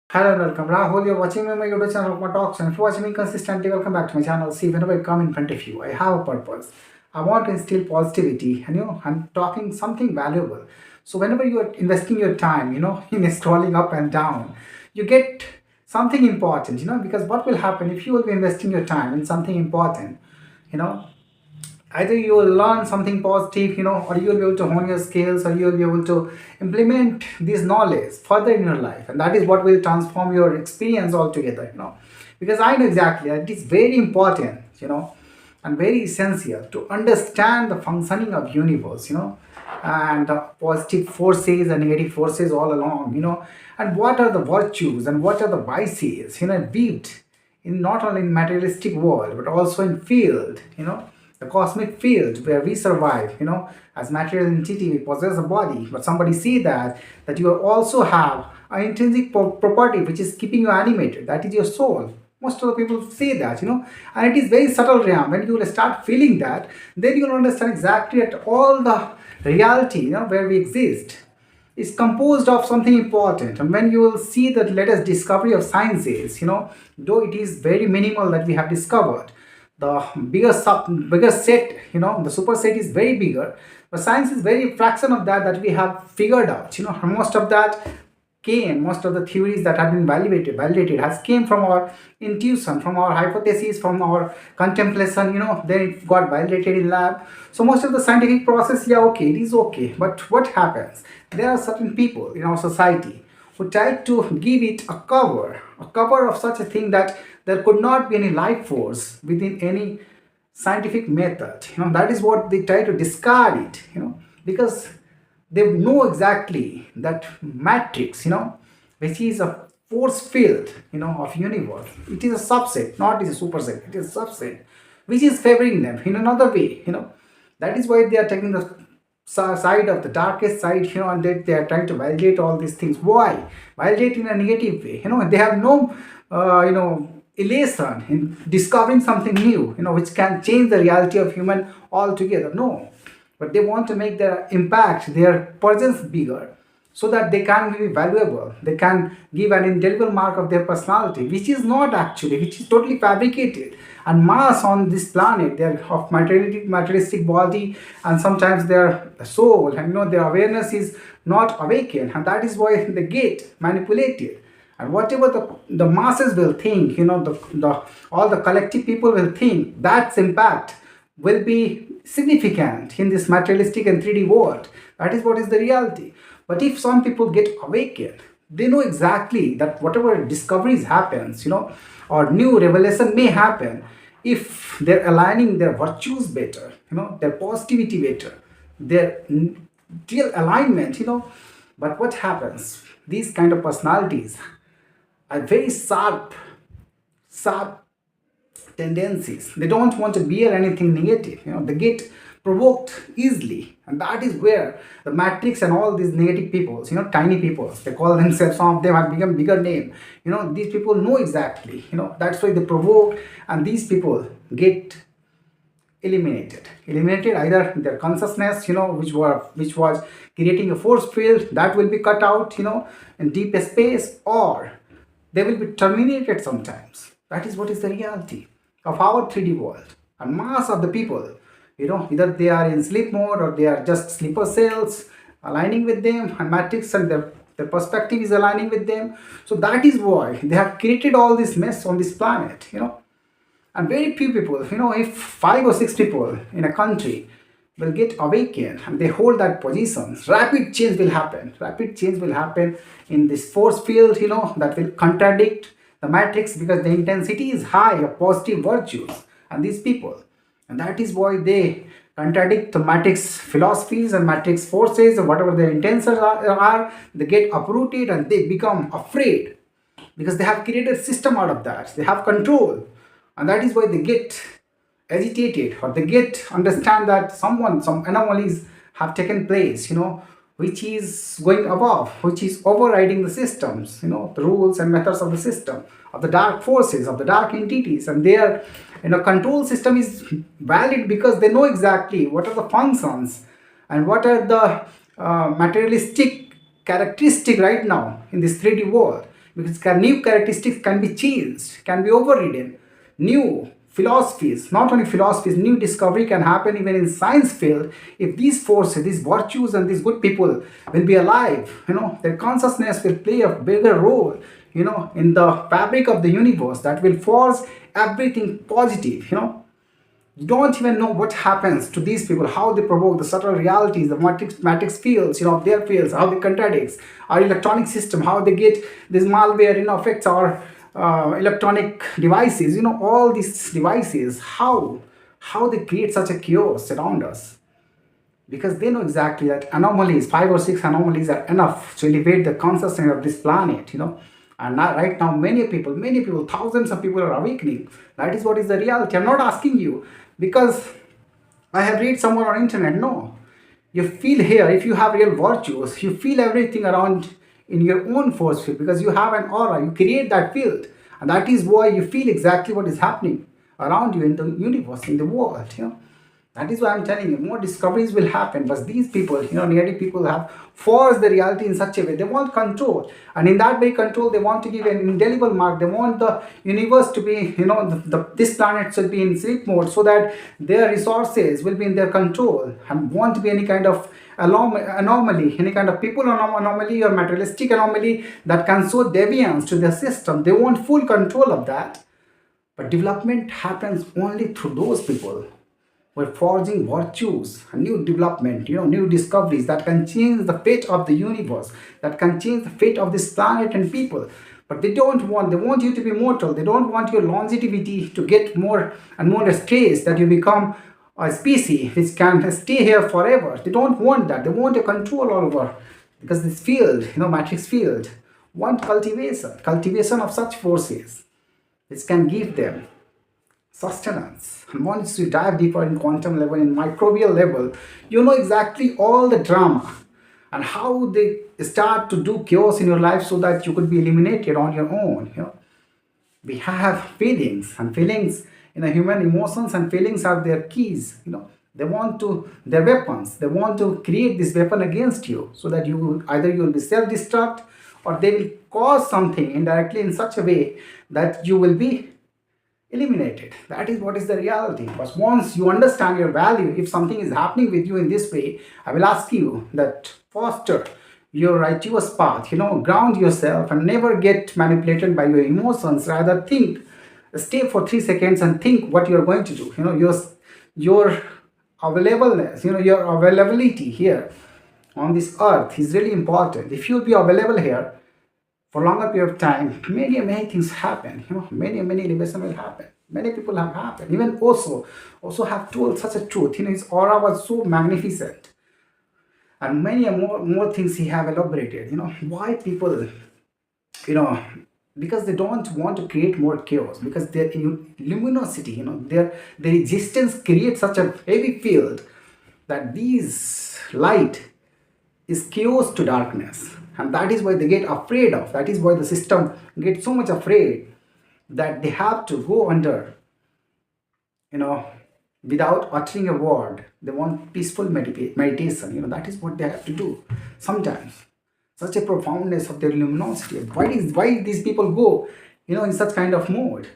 Hello and welcome. Rahul, you're watching me on my YouTube channel, Rukma Talks. And if you're watching me consistently, welcome back to my channel. See, whenever I come in front of you, I have a purpose. I want to instill positivity, and I'm talking something valuable. So, whenever you are investing your time, in scrolling up and down, you get something important, because what will happen if you will be investing your time in something important, you know, either you will learn something positive, or you will be able to hone your skills, or you will be able to implement this knowledge further in your life, and that is what will transform your experience altogether, because I know exactly that it is very important, and very essential to understand the functioning of universe, and the positive forces and negative forces all along, and what are the virtues and what are the vices, built in not only in materialistic world but also in field, the cosmic field where we survive, as material entity we possess a body, but somebody see that you also have an intrinsic property which is keeping you animated, that is your soul. Most of the people say that, and it is very subtle realm. When you will start feeling that, then you will understand exactly at all the reality, where we exist is composed of something important. And when you will see that latest discovery of sciences, though it is very minimal that we have discovered, the bigger set, the superset is very bigger, but science is very fraction of that we have figured out. Most of that came, most of the theories that have been validated has came from our intuition, from our hypotheses, from our contemplation, then it got validated in lab. So most of the scientific process, yeah, okay, it is okay. But what happens? There are certain people in our society who tried to give it a cover of such a thing that there could not be any life force within any scientific method. That is what they try to discard it, because they know exactly that matrix, which is a force field, of universe. It is a subset, not is a superset. It is a subset, which is favoring them in another way, That is why they are taking the side of the darkest side, and they are trying to validate all these things. Why? Validate in a negative way. They have no, elation in discovering something new, which can change the reality of human altogether. No, but they want to make their impact, their presence bigger, so that they can be valuable, they can give an indelible mark of their personality, which is not actually, which is totally fabricated. And mass on this planet, they're of materialistic body, and sometimes their soul, and their awareness is not awakened, and that is why they get manipulated. And whatever the masses will think, the all the collective people will think, that's impact will be significant in this materialistic and 3D world. That is what is the reality. But if some people get awakened, they know exactly that whatever discoveries happens, or new revelation may happen, if they're aligning their virtues better, their positivity better, their real alignment, But what happens? These kind of personalities are very sharp tendencies. They don't want to bear anything negative. They get provoked easily, and that is where the matrix and all these negative peoples, tiny peoples, they call themselves. Some of them have become bigger name. These people know exactly. That's why they provoke, and these people get eliminated either their consciousness, which was creating a force field that will be cut out, in deep space, or they will be terminated sometimes. That is what is the reality of our 3D world. And mass of the people, either they are in sleep mode or they are just sleeper cells aligning with them, and matrix and their perspective is aligning with them. So that is why they have created all this mess on this planet, And very few people, if 5 or 6 people in a country will get awakened and they hold that position, rapid change will happen. Rapid change will happen in this force field, that will contradict the matrix, because the intensity is high of positive virtues and these people. And that is why they contradict the matrix philosophies and matrix forces, or whatever their intentions are. They get uprooted and they become afraid, because they have created a system out of that. They have control, and that is why they get agitated, or they get understand that some anomalies have taken place, which is going above, which is overriding the systems, the rules and methods of the system, of the dark forces, of the dark entities. And their control system is valid because they know exactly what are the functions and what are the materialistic characteristic right now in this 3D world. because new characteristics can be changed, can be overridden. New philosophies, not only philosophies, new discovery can happen even in science field if these forces, these virtues, and these good people will be alive. Their consciousness will play a bigger role. In the fabric of the universe that will force everything positive. You don't even know what happens to these people, how they provoke the subtle realities, the matrix fields, of their fields, how they contradicts our electronic system, how they get this malware, affects our electronic devices, all these devices, how they create such a chaos around us. Because they know exactly that anomalies, 5 or 6 anomalies are enough to elevate the consciousness of this planet. And now, right now, many people, thousands of people are awakening. That is what is the reality. I'm not asking you because I have read somewhere on internet. No, you feel here, if you have real virtues, you feel everything around in your own force field because you have an aura, you create that field, and that is why you feel exactly what is happening around you in the universe, in the world. That is why I'm telling you, more discoveries will happen. But these people, nearly people have forced the reality in such a way. They want control. And in that way, control, they want to give an indelible mark. They want the universe to be, this planet should be in sleep mode so that their resources will be in their control and won't be any kind of anomaly, any kind of people anomaly or materialistic anomaly that can show deviance to the system. They want full control of that. But development happens only through those people. We're forging virtues, a new development, new discoveries that can change the fate of the universe, that can change the fate of this planet and people. But they want you to be mortal. They don't want your longevity to get more and more stress, that you become a species which can stay here forever. They don't want that. They want a control all over. Because this field, matrix field, want cultivation of such forces which can give them sustenance. And once you dive deeper in quantum level, in microbial level, you know exactly all the drama and how they start to do chaos in your life so that you could be eliminated on your own. We have feelings, and feelings, human emotions and feelings are their keys. They want to, their weapons. They want to create this weapon against you so that either you will be self-destruct or they will cause something indirectly in such a way that you will be eliminated. That is what is the reality. But once you understand your value, if something is happening with you in this way, I will ask you that foster your righteous path, ground yourself and never get manipulated by your emotions. Rather think, stay for 3 seconds and think what you are going to do. Your availableness, your availability here on this earth is really important. If you'll be available here for longer period of time, many things happen. Many elevation will happen. Many people have happened. Even also have told such a truth. His aura was so magnificent, and many more things he have elaborated. Why people, because they don't want to create more chaos, because their luminosity, their existence creates such a heavy field that these light is chaos to darkness. And that is why they get afraid of. That is why the system gets so much afraid that they have to go under, without uttering a word. They want peaceful meditation. That is what they have to do. Sometimes, such a profoundness of their luminosity. Why these people go, in such kind of mode?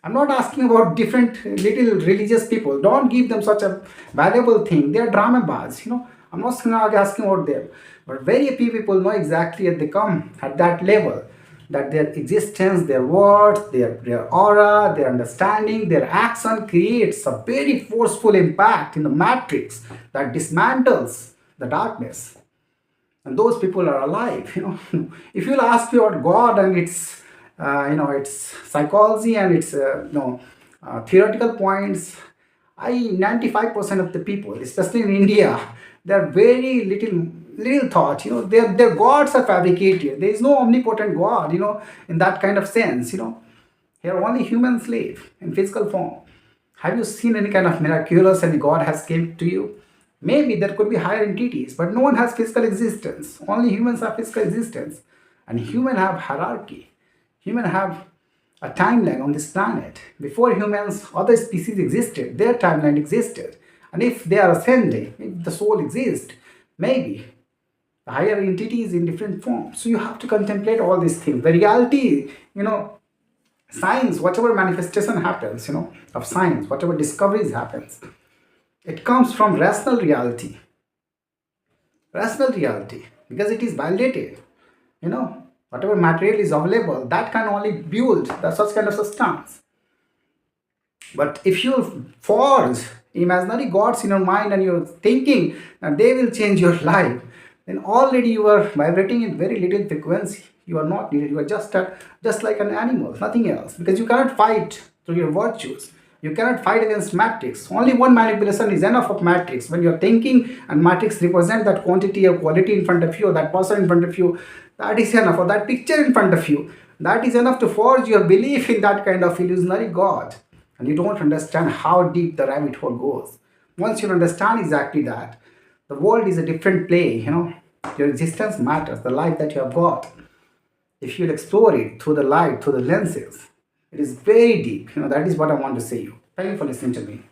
I'm not asking about different little religious people. Don't give them such a valuable thing. They are drama bars, I'm not asking about them. But very few people know exactly that they come at that level, that their existence, their words, their aura, their understanding, their action creates a very forceful impact in the matrix that dismantles the darkness. And those people are alive. If you'll ask me about God and its, its psychology and its, theoretical points, 95% of the people, especially in India, they are very little thought. Their gods are fabricated. There is no omnipotent God, in that kind of sense. Here only human slave in physical form. Have you seen any kind of miraculous and God has came to you? Maybe there could be higher entities, but no one has physical existence. Only humans have physical existence. And human have hierarchy. Human have a timeline on this planet. Before humans, other species existed. Their timeline existed. And if they are ascending, if the soul exists, maybe The higher entities in different forms. So you have to contemplate all these things. The reality, science, whatever manifestation happens, of science, whatever discoveries happens, it comes from rational reality. Rational reality, because it is validated. Whatever material is available, that can only build such kind of substance. But if you forge imaginary gods in your mind and you're thinking that they will change your life, then already you are vibrating in very little frequency. You are not needed. You are just like an animal, nothing else. Because you cannot fight through your virtues. You cannot fight against matrix. Only one manipulation is enough of matrix. When you're thinking and matrix represent that quantity or quality in front of you, or that person in front of you, that is enough. Or that picture in front of you, that is enough to forge your belief in that kind of illusionary God. And you don't understand how deep the rabbit hole goes. Once you understand exactly that, the world is a different play. Your existence matters, the life that you have got. If you'll explore it through the light, through the lenses, it is very deep. That is what I want to say you. Thank you for listening to me.